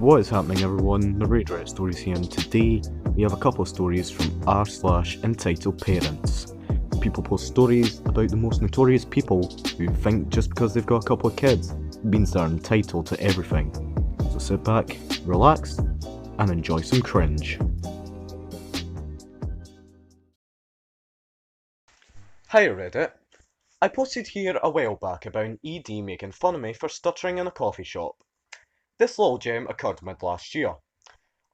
What is happening, everyone? Narrator Stories here, and today we have a couple of stories from r/entitledparents. People post stories about the most notorious people who think just because they've got a couple of kids means they're entitled to everything. So sit back, relax, and enjoy some cringe. Hi Reddit. I posted here a while back about an ED making fun of me for stuttering in a coffee shop. This little gem occurred mid last year.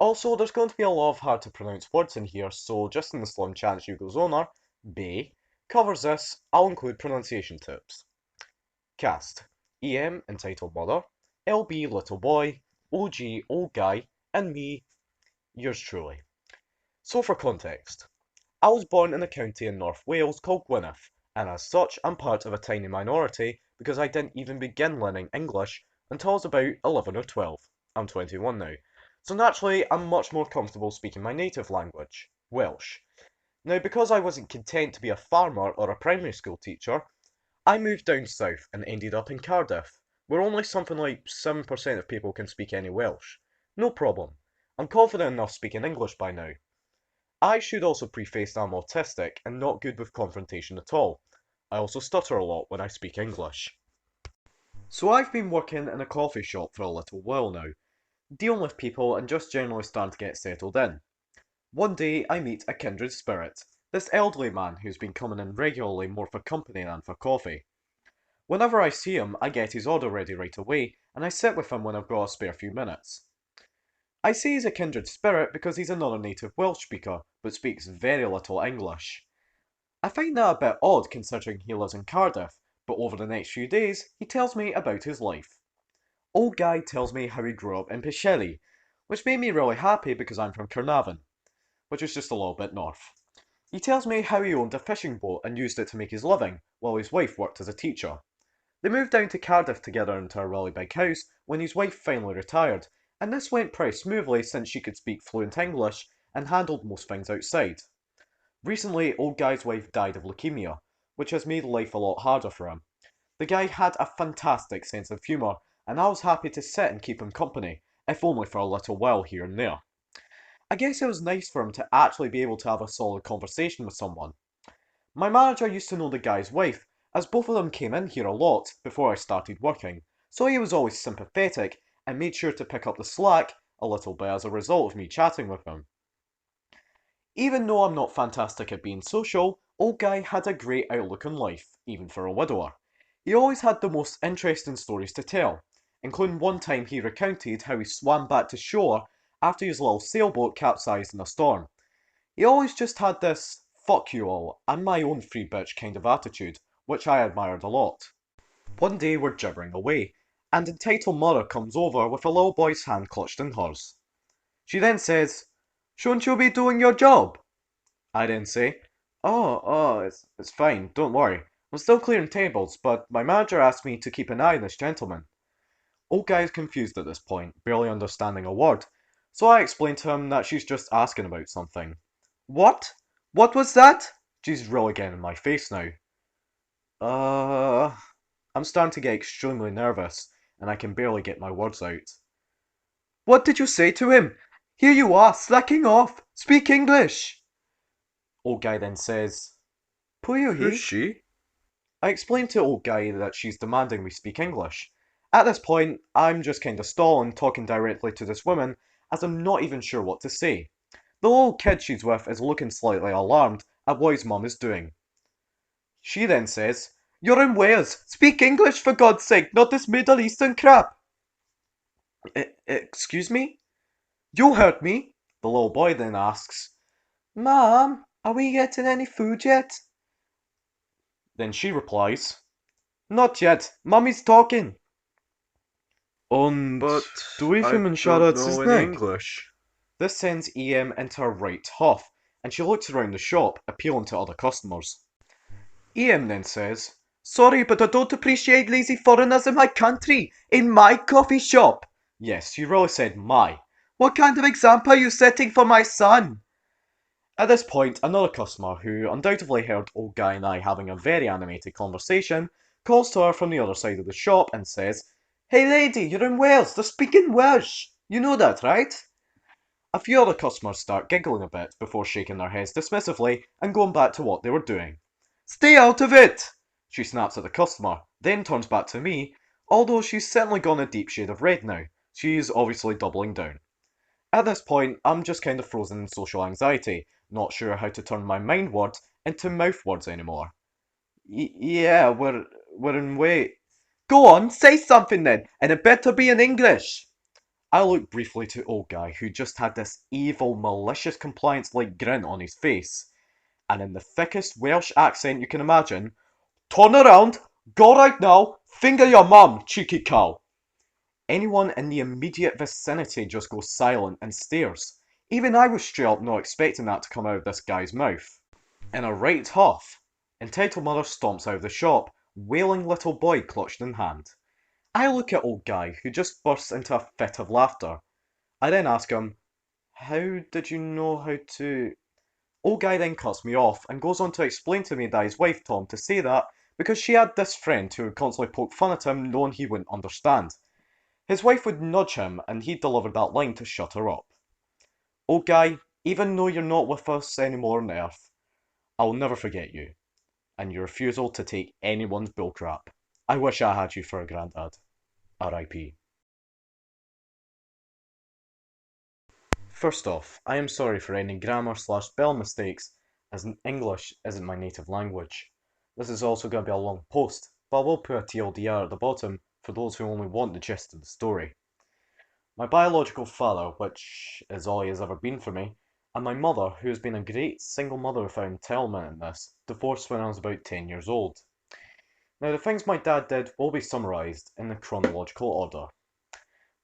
Also, there's going to be a lot of hard to pronounce words in here, so just in the slim chance Hugo's owner, Bay, covers this, I'll include pronunciation tips. Cast: EM entitled mother, LB little boy, OG old guy, and me, yours truly. So for context, I was born in a county in North Wales called Gwynedd, and as such I'm part of a tiny minority because I didn't even begin learning English until I was about 11 or 12. I'm 21 now. So naturally, I'm much more comfortable speaking my native language, Welsh. Now, because I wasn't content to be a farmer or a primary school teacher, I moved down south and ended up in Cardiff, where only something like 7% of people can speak any Welsh. No problem. I'm confident enough speaking English by now. I should also preface that I'm autistic and not good with confrontation at all. I also stutter a lot when I speak English. So I've been working in a coffee shop for a little while now, dealing with people and just generally starting to get settled in. One day I meet a kindred spirit, this elderly man who's been coming in regularly more for company than for coffee. Whenever I see him, I get his order ready right away, and I sit with him when I've got a spare few minutes. I say he's a kindred spirit because he's another native Welsh speaker, but speaks very little English. I find that a bit odd considering he lives in Cardiff, but over the next few days, he tells me about his life. Old Guy tells me how he grew up in Pwllheli, which made me really happy because I'm from Carnarvon, which is just a little bit north. He tells me how he owned a fishing boat and used it to make his living, while his wife worked as a teacher. They moved down to Cardiff together into a really big house when his wife finally retired, and this went pretty smoothly since she could speak fluent English and handled most things outside. Recently, Old Guy's wife died of leukemia, which has made life a lot harder for him. The guy had a fantastic sense of humour, and I was happy to sit and keep him company, if only for a little while here and there. I guess it was nice for him to actually be able to have a solid conversation with someone. My manager used to know the guy's wife, as both of them came in here a lot before I started working, so he was always sympathetic and made sure to pick up the slack a little bit as a result of me chatting with him. Even though I'm not fantastic at being social, Old Guy had a great outlook on life, even for a widower. He always had the most interesting stories to tell, including one time he recounted how he swam back to shore after his little sailboat capsized in a storm. He always just had this fuck you all, I'm my own free bitch kind of attitude, which I admired a lot. One day we're gibbering away, and entitled mother comes over with a little boy's hand clutched in hers. She then says, "Shouldn't you be doing your job?" I then say, it's fine, don't worry. I'm still clearing tables, but my manager asked me to keep an eye on this gentleman." Old Guy is confused at this point, barely understanding a word, so I explain to him that she's just asking about something. "What? What was that?" She's really getting in my face now. I'm starting to get extremely nervous, and I can barely get my words out. "What did you say to him? Here you are, slacking off! Speak English!" Old Guy then says, "Who's she?" I explain to Old Guy that she's demanding we speak English. At this point, I'm just kinda stalling, talking directly to this woman, as I'm not even sure what to say. The little kid she's with is looking slightly alarmed at what his mum is doing. She then says, "You're in Wales! Speak English for God's sake, not this Middle Eastern crap!" Excuse me? "You heard me!" The little boy then asks, "Mom, are we getting any food yet?" Then she replies, "Not yet, Mummy's talking." Und Do we I him and don't Shadows know his any neck? English. This sends EM into a right huff, and she looks around the shop, appealing to other customers. EM then says, "Sorry, but I don't appreciate lazy foreigners in my country, in my coffee shop." Yes, she really said my. What kind of example are you setting for my son? At this point, another customer, who undoubtedly heard old guy and I having a very animated conversation, calls to her from the other side of the shop and says, "Hey lady, you're in Wales, they're speaking Welsh. You know that, right?" A few other customers start giggling a bit before shaking their heads dismissively and going back to what they were doing. "Stay out of it!" She snaps at the customer, then turns back to me, although she's certainly gone a deep shade of red now. She's obviously doubling down. At this point, I'm just kind of frozen in social anxiety, not sure how to turn my mind words into mouth words anymore. Yeah, we're in wait. Go on, say something then, and it better be in English. I looked briefly to old guy, who just had this evil, malicious compliance-like grin on his face, and in the thickest Welsh accent you can imagine, "Turn around, go right now, finger your mum, cheeky cow." Anyone in the immediate vicinity just goes silent and stares. Even I was straight up not expecting that to come out of this guy's mouth. In a right huff, entitled mother stomps out of the shop, wailing little boy clutched in hand. I look at old guy, who just bursts into a fit of laughter. I then ask him, "How did you know how to..." Old guy then cuts me off and goes on to explain to me that his wife told him to say that because she had this friend who would constantly poke fun at him knowing he wouldn't understand. His wife would nudge him and he delivered that line to shut her up. "Old guy, even though you're not with us anymore on Earth, I'll never forget you, and your refusal to take anyone's bullcrap. I wish I had you for a granddad. R.I.P." First off, I am sorry for any grammar/spell mistakes, as English isn't my native language. This is also going to be a long post, but I will put a TLDR at the bottom for those who only want the gist of the story. My biological father, which is all he has ever been for me, and my mother, who has been a great single mother without entitlement in this, divorced when I was about 10 years old. Now, the things my dad did will be summarised in the chronological order.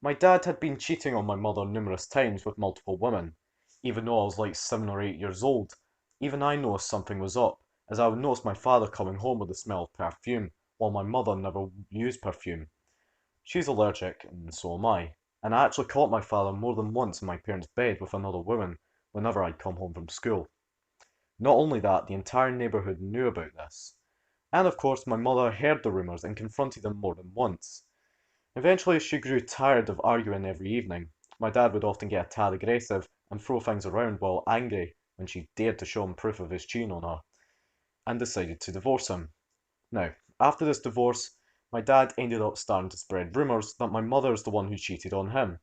My dad had been cheating on my mother numerous times with multiple women. Even though I was like 7 or 8 years old, even I noticed something was up, as I would notice my father coming home with the smell of perfume, while my mother never used perfume. She's allergic, and so am I, and I actually caught my father more than once in my parents' bed with another woman whenever I'd come home from school. Not only that, the entire neighbourhood knew about this. And of course, my mother heard the rumours and confronted them more than once. Eventually, she grew tired of arguing every evening. My dad would often get a tad aggressive and throw things around while angry when she dared to show him proof of his cheating on her, and decided to divorce him. Now, after this divorce, my dad ended up starting to spread rumours that my mother is the one who cheated on him.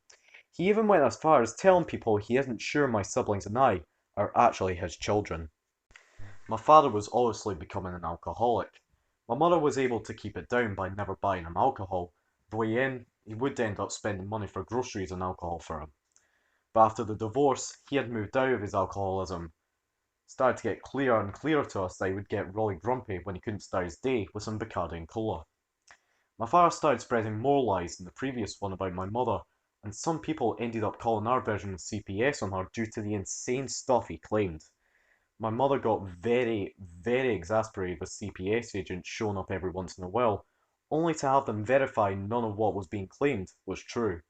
He even went as far as telling people he isn't sure my siblings and I are actually his children. My father was obviously becoming an alcoholic. My mother was able to keep it down by never buying him alcohol, though he would end up spending money for groceries and alcohol for him. But after the divorce, he had moved out of his alcoholism. It started to get clearer and clearer to us that he would get really grumpy when he couldn't start his day with some Bacardi and cola. My father started spreading more lies than the previous one about my mother, and some people ended up calling our version of CPS on her due to the insane stuff he claimed. My mother got very, very exasperated with CPS agents showing up every once in a while, only to have them verify none of what was being claimed was true.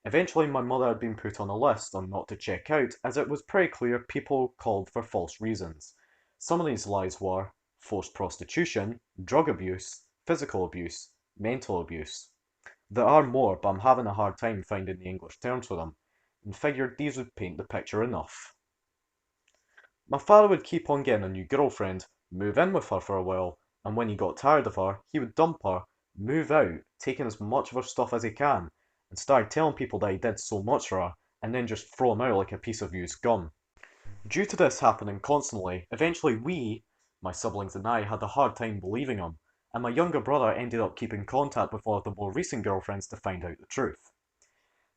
Eventually, my mother had been put on a list on not to check out, as it was pretty clear people called for false reasons. Some of these lies were forced prostitution, drug abuse, physical abuse, mental abuse. There are more, but I'm having a hard time finding the English terms for them, and figured these would paint the picture enough. My father would keep on getting a new girlfriend, move in with her for a while, and when he got tired of her, he would dump her, move out, taking as much of her stuff as he can, and start telling people that he did so much for her, and then just throw him out like a piece of used gum. Due to this happening constantly, eventually my siblings and I, had a hard time believing him, and my younger brother ended up keeping contact with one of the more recent girlfriends to find out the truth.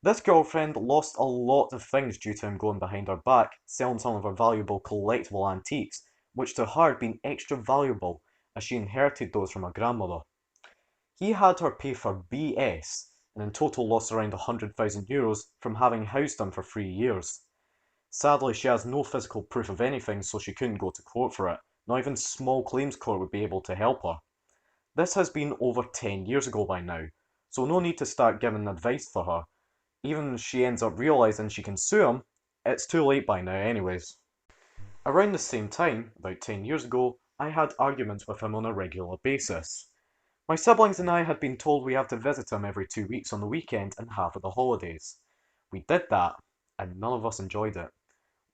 This girlfriend lost a lot of things due to him going behind her back, selling some of her valuable collectible antiques, which to her had been extra valuable as she inherited those from her grandmother. He had her pay for BS, and in total lost around €100,000 from having housed him for 3 years. Sadly, she has no physical proof of anything, so she couldn't go to court for it. Not even small claims court would be able to help her. This has been over 10 years ago by now, so no need to start giving advice for her. Even if she ends up realising she can sue him, it's too late by now anyways. Around the same time, about 10 years ago, I had arguments with him on a regular basis. My siblings and I had been told we have to visit him every 2 weeks on the weekend and half of the holidays. We did that, and none of us enjoyed it.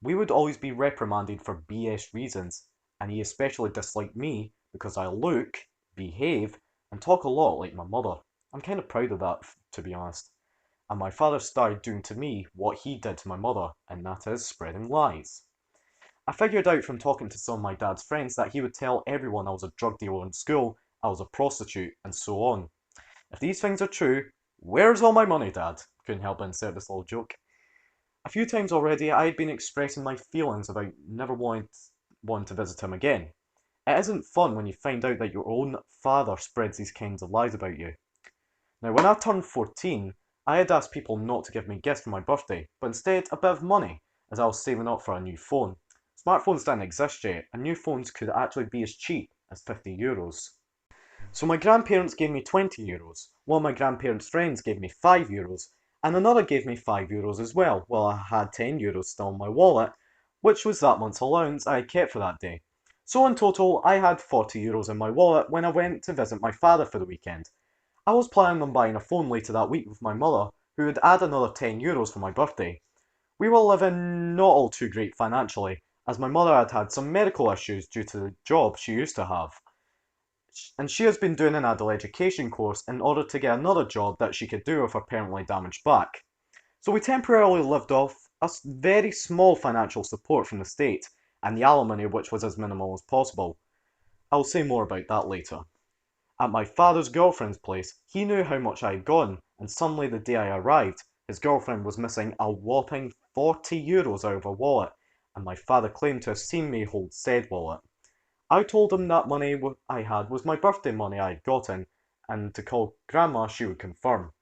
We would always be reprimanded for BS reasons, and he especially disliked me because I look, behave, and talk a lot like my mother. I'm kind of proud of that, to be honest. And my father started doing to me what he did to my mother, and that is spreading lies. I figured out from talking to some of my dad's friends that he would tell everyone I was a drug dealer in school, I was a prostitute, and so on. If these things are true, where's all my money, Dad? Couldn't help but insert this little joke. A few times already I had been expressing my feelings about never wanting to visit him again. It isn't fun when you find out that your own father spreads these kinds of lies about you. Now, when I turned 14, I had asked people not to give me gifts for my birthday, but instead a bit of money, as I was saving up for a new phone. Smartphones didn't exist yet, and new phones could actually be as cheap as €50. So my grandparents gave me €20, one of my grandparents' friends gave me €5, and another gave me €5 as well, while I had €10 still in my wallet, which was that month's allowance I had kept for that day. So in total, I had €40 in my wallet when I went to visit my father for the weekend. I was planning on buying a phone later that week with my mother, who would add another €10 for my birthday. We were living not all too great financially, as my mother had had some medical issues due to the job she used to have, and she has been doing an adult education course in order to get another job that she could do with her permanently damaged back. So we temporarily lived off a very small financial support from the state, and the alimony which was as minimal as possible. I'll say more about that later. At my father's girlfriend's place, he knew how much I had gotten, and suddenly the day I arrived, his girlfriend was missing a whopping €40 out of her wallet, and my father claimed to have seen me hold said wallet. I told him that money I had was my birthday money I had gotten, and to call Grandma she would confirm.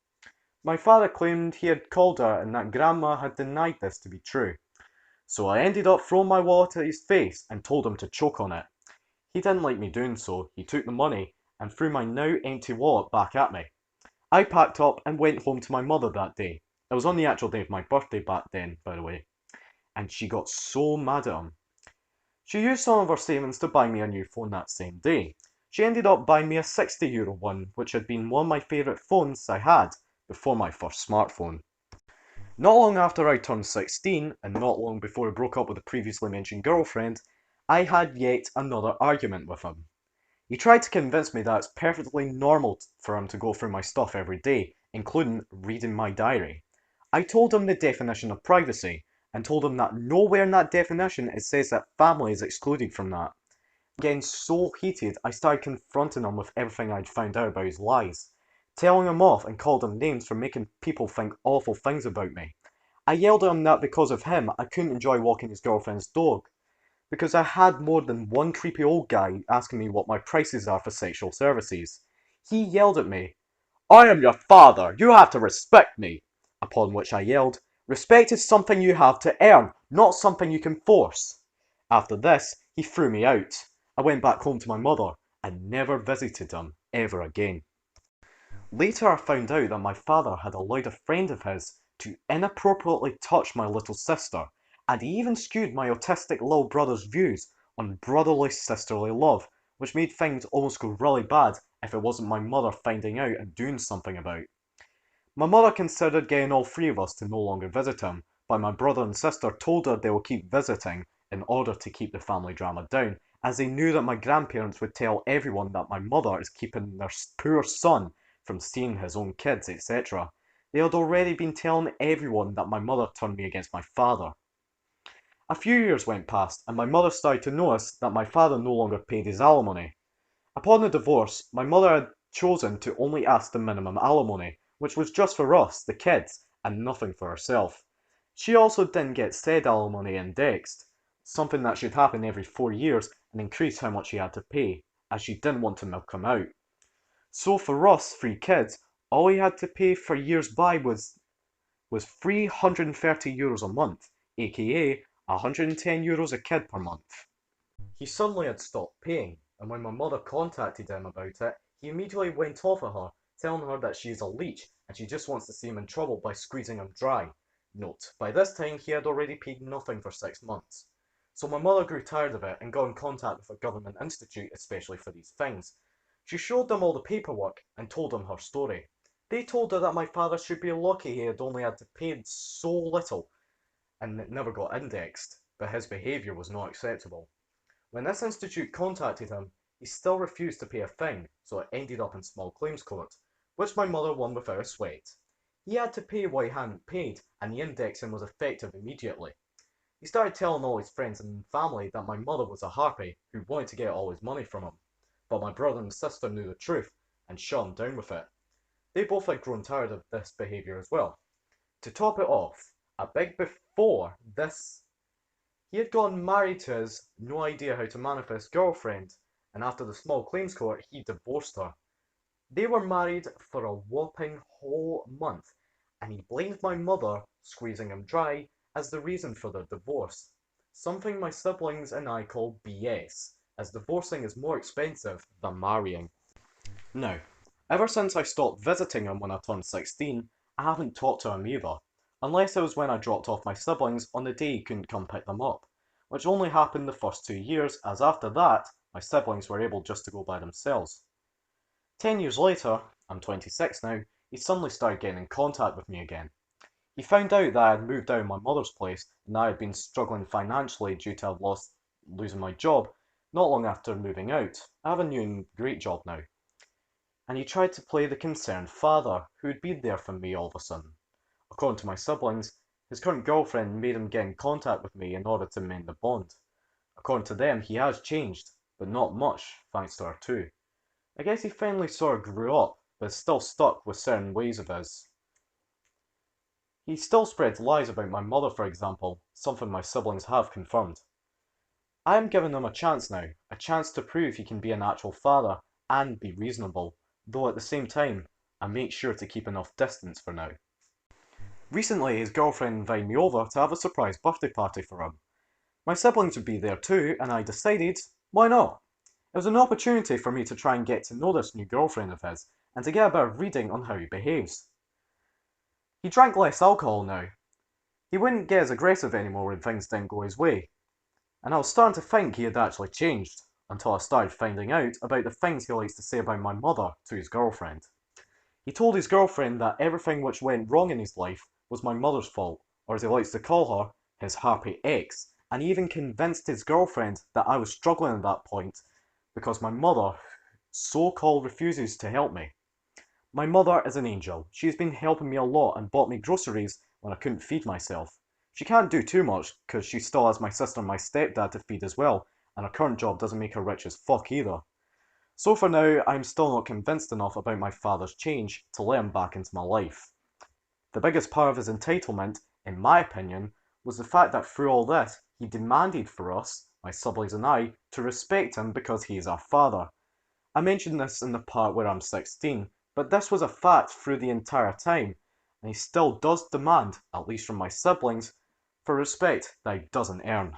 My father claimed he had called her and that Grandma had denied this to be true. So I ended up throwing my wallet at his face and told him to choke on it. He didn't like me doing so, he took the money and threw my now empty wallet back at me. I packed up and went home to my mother that day. It was on the actual day of my birthday back then, by the way. And she got so mad at him. She used some of her savings to buy me a new phone that same day. She ended up buying me a €60 one, which had been one of my favourite phones I had before my first smartphone. Not long after I turned 16, and not long before I broke up with the previously mentioned girlfriend, I had yet another argument with him. He tried to convince me that it's perfectly normal for him to go through my stuff every day, including reading my diary. I told him the definition of privacy, and told him that nowhere in that definition it says that family is excluded from that. Getting so heated, I started confronting him with everything I'd found out about his lies, telling him off and called him names for making people think awful things about me. I yelled at him that because of him, I couldn't enjoy walking his girlfriend's dog, because I had more than one creepy old guy asking me what my prices are for sexual services. He yelled at me, "I am your father, you have to respect me!" Upon which I yelled, "Respect is something you have to earn, not something you can force." After this, he threw me out. I went back home to my mother and never visited him ever again. Later I found out that my father had allowed a friend of his to inappropriately touch my little sister, and he even skewed my autistic little brother's views on brotherly sisterly love, which made things almost go really bad if it wasn't my mother finding out and doing something about. My mother considered getting all three of us to no longer visit him, but my brother and sister told her they will keep visiting in order to keep the family drama down, as they knew that my grandparents would tell everyone that my mother is keeping their poor son from seeing his own kids, etc. They had already been telling everyone that my mother turned me against my father. A few years went past, and my mother started to notice that my father no longer paid his alimony. Upon the divorce, my mother had chosen to only ask the minimum alimony, which was just for us, the kids, and nothing for herself. She also didn't get said alimony indexed, something that should happen every 4 years and increase how much she had to pay, as she didn't want to milk him out. So for us, three kids, all he had to pay for years by was €330 a month, aka €110 a kid per month. He suddenly had stopped paying, and when my mother contacted him about it, he immediately went off at her, telling her that she is a leech and she just wants to see him in trouble by squeezing him dry. Note, by this time he had already paid nothing for 6 months. So my mother grew tired of it and got in contact with a government institute especially for these things. She showed them all the paperwork and told them her story. They told her that my father should be lucky he had only had to pay so little and it never got indexed, but his behaviour was not acceptable. When this institute contacted him, he still refused to pay a fine, so it ended up in small claims court, which my mother won without a sweat. He had to pay what he hadn't paid, and the indexing was effective immediately. He started telling all his friends and family that my mother was a harpy who wanted to get all his money from him. But my brother and sister knew the truth and shut him down with it. They both had grown tired of this behaviour as well. To top it off, a bit before this, he had gotten married to his no idea how to manifest girlfriend, and after the small claims court, he divorced her. They were married for a whopping whole month, and he blamed my mother, squeezing him dry, as the reason for their divorce. Something my siblings and I call BS, as divorcing is more expensive than marrying. Now, ever since I stopped visiting him when I turned 16, I haven't talked to him either, unless it was when I dropped off my siblings on the day he couldn't come pick them up, which only happened the first 2 years, as after that, my siblings were able just to go by themselves. 10 years later, I'm 26 now, he suddenly started getting in contact with me again. He found out that I had moved out of my mother's place and I had been struggling financially due to losing my job not long after moving out. I have a new and great job now. And he tried to play the concerned father who had been there for me all of a sudden. According to my siblings, his current girlfriend made him get in contact with me in order to mend the bond. According to them, he has changed, but not much, thanks to her too. I guess he finally sort of grew up, but is still stuck with certain ways of his. He still spreads lies about my mother, for example, something my siblings have confirmed. I am giving him a chance now, a chance to prove he can be an actual father and be reasonable, though at the same time, I make sure to keep enough distance for now. Recently, his girlfriend invited me over to have a surprise birthday party for him. My siblings would be there too, and I decided, why not? It was an opportunity for me to try and get to know this new girlfriend of his, and to get a bit of reading on how he behaves. He drank less alcohol now. He wouldn't get as aggressive anymore when things didn't go his way. And I was starting to think he had actually changed, until I started finding out about the things he likes to say about my mother to his girlfriend. He told his girlfriend that everything which went wrong in his life was my mother's fault, or as he likes to call her, his harpy ex, and he even convinced his girlfriend that I was struggling at that point because my mother so-called refuses to help me. My mother is an angel. She has been helping me a lot and bought me groceries when I couldn't feed myself. She can't do too much because she still has my sister and my stepdad to feed as well, and her current job doesn't make her rich as fuck either. So for now, I'm still not convinced enough about my father's change to let him back into my life. The biggest part of his entitlement, in my opinion, was the fact that through all this, he demanded for us, my siblings and I, to respect him because he is our father. I mentioned this in the part where I'm 16, but this was a fact through the entire time, and he still does demand, at least from my siblings, for respect that he doesn't earn.